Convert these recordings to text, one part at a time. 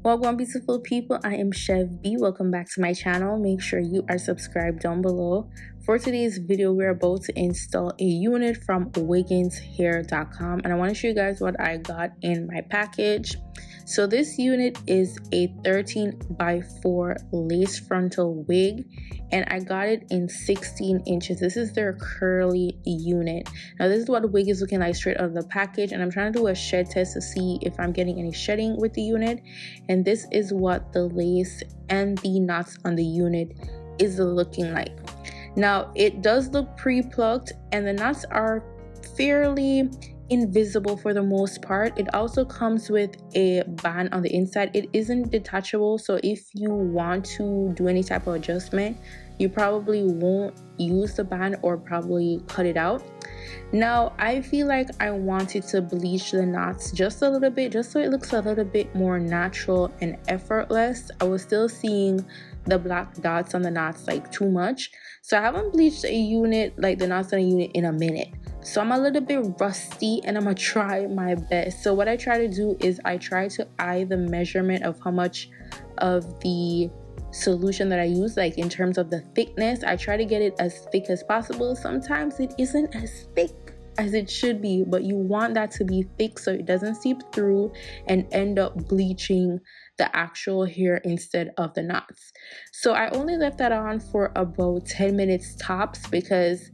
Welcome, beautiful people. I am Chev B. Welcome back to my channel. Make sure you are subscribed down below. For today's video, we're about to install a unit from wigginshair.com, and I want to show you guys what I got in my package. So this unit is a 13x4 lace frontal wig, and I got it in 16 inches. This is their curly unit. Now this is what the wig is looking like straight out of the package, and I'm trying to do a shed test to see if I'm getting any shedding with the unit. And this is what the lace and the knots on the unit is looking like. Now it does look pre-plucked, and the knots are fairly invisible for the most part. It also comes with a band on the inside. It isn't detachable, so if you want to do any type of adjustment, you probably won't use the band or probably cut it out. Now I feel like I wanted to bleach the knots just a little bit, just so it looks a little bit more natural and effortless. I was still seeing the black dots on the knots like too much, so I haven't bleached a unit, like the knots on a unit, in a minute. So I'm a little bit rusty, and I'm gonna try my best. So what I try to do is I try to eye the measurement of how much of the solution that I use, like in terms of the thickness. I try to get it as thick as possible. Sometimes it isn't as thick as it should be, but you want that to be thick so it doesn't seep through and end up bleaching the actual hair instead of the knots. So I only left that on for about 10 minutes tops, because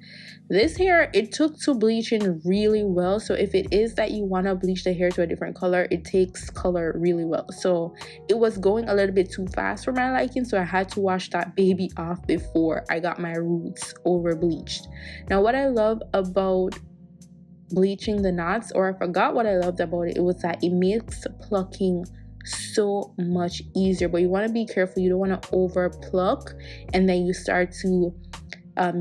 this hair, it took to bleaching really well. So if it is that you want to bleach the hair to a different color, it takes color really well. So it was going a little bit too fast for my liking, so I had to wash that baby off before I got my roots over bleached. Now what I love about bleaching the knots, or I forgot what I loved about it, it was that it makes plucking so much easier. But you want to be careful. You don't want to over pluck and then you start to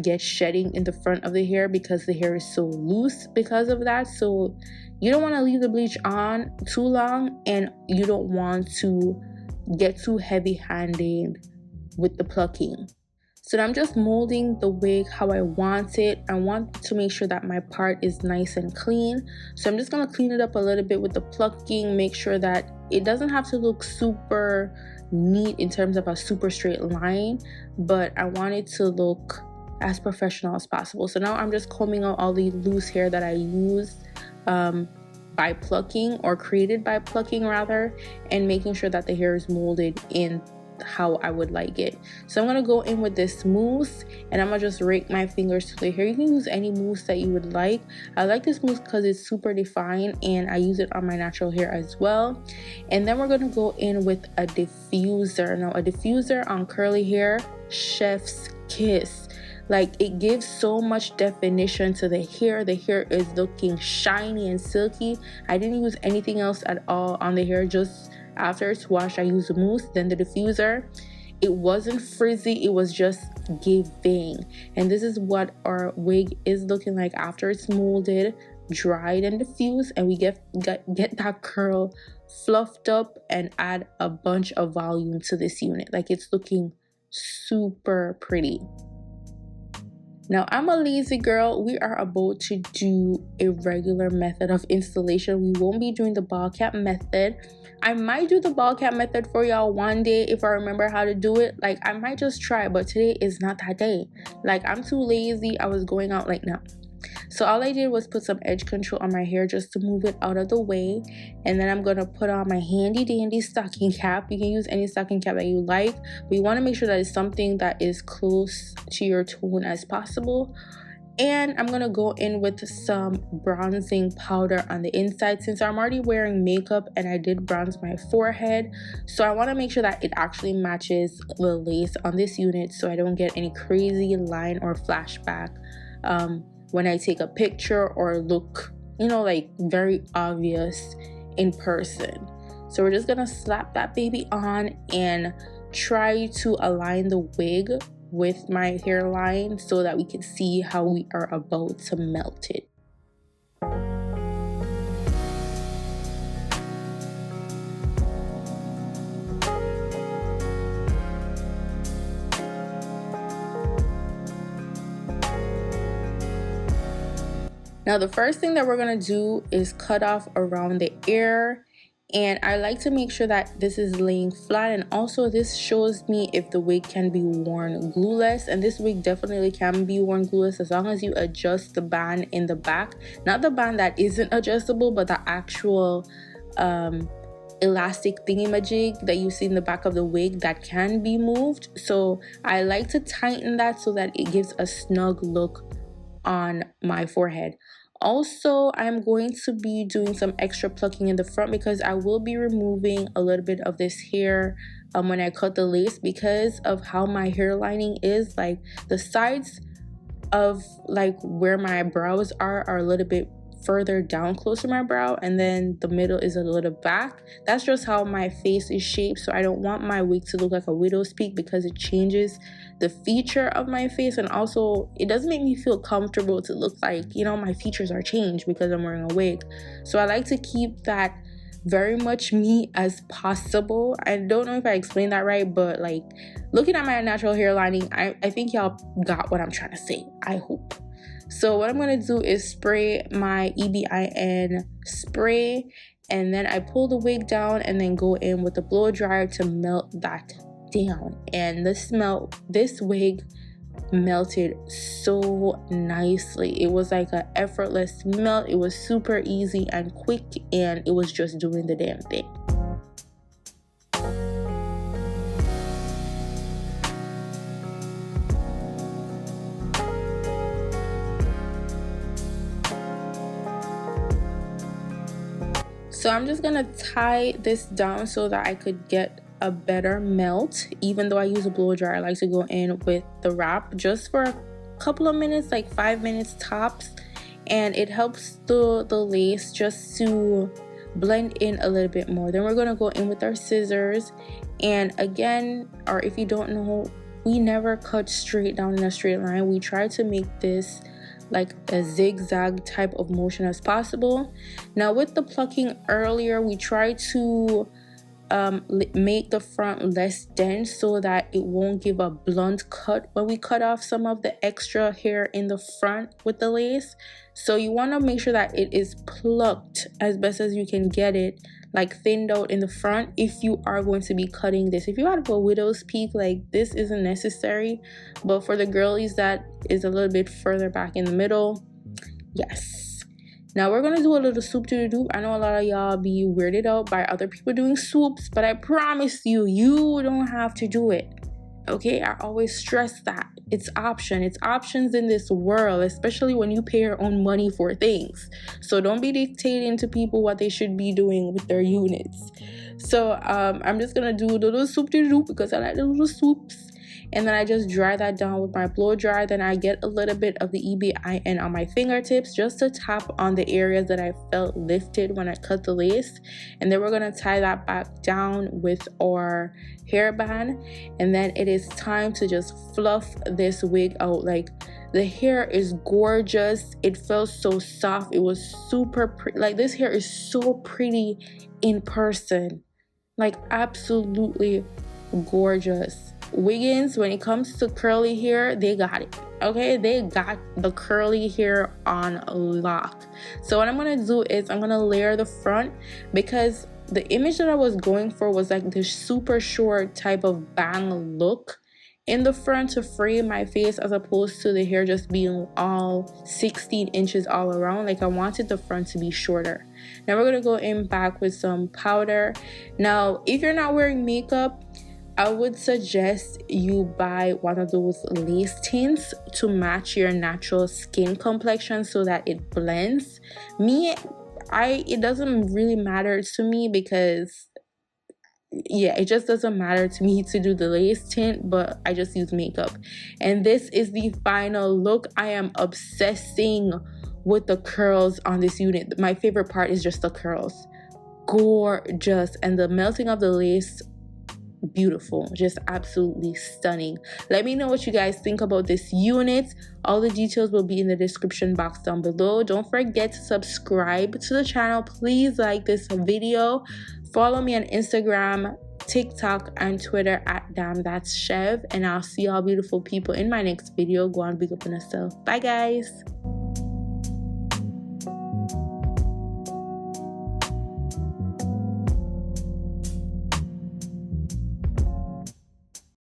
get shedding in the front of the hair, because the hair is so loose because of that. So you don't want to leave the bleach on too long, and you don't want to get too heavy handed with the plucking. So I'm just molding the wig how I want it. I want to make sure that my part is nice and clean. So I'm just going to clean it up a little bit with the plucking, make sure that it doesn't have to look super neat in terms of a super straight line, but I want it to look as professional as possible. So now I'm just combing out all the loose hair that I used by plucking, or created by plucking rather, and making sure that the hair is molded in how I would like it. So I'm gonna go in with this mousse, and I'm gonna just rake my fingers to the hair. You can use any mousse that you would like. I like this mousse because it's super defined, and I use it on my natural hair as well. And then we're gonna go in with a diffuser. Now a diffuser on curly hair, chef's kiss. Like, it gives so much definition to the hair. The hair is looking shiny and silky. I didn't use anything else at all on the hair. Just after it's washed, I used the mousse, then the diffuser. It wasn't frizzy, it was just giving. And this is what our wig is looking like after it's molded, dried, and diffused, and we get that curl fluffed up and add a bunch of volume to this unit. Like, it's looking super pretty. Now I'm a lazy girl. We are about to do a regular method of installation. We won't be doing the ball cap method. I might do the ball cap method for y'all one day if I remember how to do it. Like, I might just try, but today is not that day. Like, I'm too lazy. I was going out like now. So all I did was put some edge control on my hair just to move it out of the way. And then I'm going to put on my handy dandy stocking cap. You can use any stocking cap that you like, but you want to make sure that it's something that is close to your tone as possible. And I'm going to go in with some bronzing powder on the inside, since I'm already wearing makeup and I did bronze my forehead. So I want to make sure that it actually matches the lace on this unit, so I don't get any crazy line or flashback when I take a picture, or look, you know, like very obvious in person. So we're just gonna slap that baby on and try to align the wig with my hairline so that we can see how we are about to melt it. Now the first thing that we're going to do is cut off around the ear And I like to make sure that this is laying flat, and also this shows me if the wig can be worn glueless, and this wig definitely can be worn glueless as long as you adjust the band in the back, not the band that isn't adjustable, but the actual elastic thingy-majig that you see in the back of the wig that can be moved. So I like to tighten that so that it gives a snug look on my forehead. Also, I'm going to be doing some extra plucking in the front because I will be removing a little bit of this hair when I cut the lace, because of how my hair lining is. Like the sides of like where my brows are a little bit further down close to my brow, and then the middle is a little back. That's just how my face is shaped, so I don't want my wig to look like a widow's peak because it changes the feature of my face, and also it doesn't make me feel comfortable to look like, you know, my features are changed because I'm wearing a wig. So I like to keep that very much me as possible. I don't know if I explained that right, but like looking at my natural hair lining, I think y'all got what I'm trying to say, I hope. So what I'm going to do is spray my EBIN spray, and then I pull the wig down and then go in with the blow dryer to melt that down. And this wig melted so nicely. It was like an effortless melt. It was super easy and quick, and it was just doing the damn thing. So I'm just gonna tie this down so that I could get a better melt. Even though I use a blow dryer, I like to go in with the wrap just for a couple of minutes, like 5 minutes tops, and it helps the lace just to blend in a little bit more. Then we're gonna go in with our scissors, and again, or if you don't know, we never cut straight down in a straight line. We try to make this like a zigzag type of motion as possible. Now with the plucking earlier, we try to make the front less dense so that it won't give a blunt cut when we cut off some of the extra hair in the front with the lace. So you want to make sure that it is plucked as best as you can get it, like thinned out in the front if you are going to be cutting this. If you have a widow's peak, like this isn't necessary, but for the girlies that is a little bit further back in the middle, yes. Now we're gonna do a little swoop to the doop. I know a lot of y'all be weirded out by other people doing swoops, but I promise you, you don't have to do it. Okay, I always stress that it's options in this world, especially when you pay your own money for things. So don't be dictating to people what they should be doing with their units. So I'm just gonna do the little swoop to the doop because I like the little swoops, and then I just dry that down with my blow dryer. Then I get a little bit of the EBIN on my fingertips just to tap on the areas that I felt lifted when I cut the lace. And then we're gonna tie that back down with our hairband, and then it is time to just fluff this wig out. Like the hair is gorgeous. It felt so soft. It was super pretty. Like this hair is so pretty in person, like absolutely gorgeous. Wiggins, when it comes to curly hair, they got it. Okay, they got the curly hair on lock. So what I'm gonna do is I'm gonna layer the front, because the image that I was going for was like this super short type of bang look in the front to frame my face, as opposed to the hair just being all 16 inches all around. Like I wanted the front to be shorter. Now we're gonna go in back with some powder. Now if you're not wearing makeup, I would suggest you buy one of those lace tints to match your natural skin complexion so that it blends. It doesn't really matter to me because, yeah, it just doesn't matter to me to do the lace tint, but I just use makeup. And this is the final look. I am obsessing with the curls on this unit. My favorite part is just the curls. Gorgeous. And the melting of the lace, beautiful, just absolutely stunning. Let me know what you guys think about this unit. All the details will be in the description box down below. Don't forget to subscribe to the channel. Please like this video. Follow me on Instagram, TikTok, and Twitter at Damn That's Chev. And I'll see y'all beautiful people in my next video. Go on, big up on yourself. Bye guys.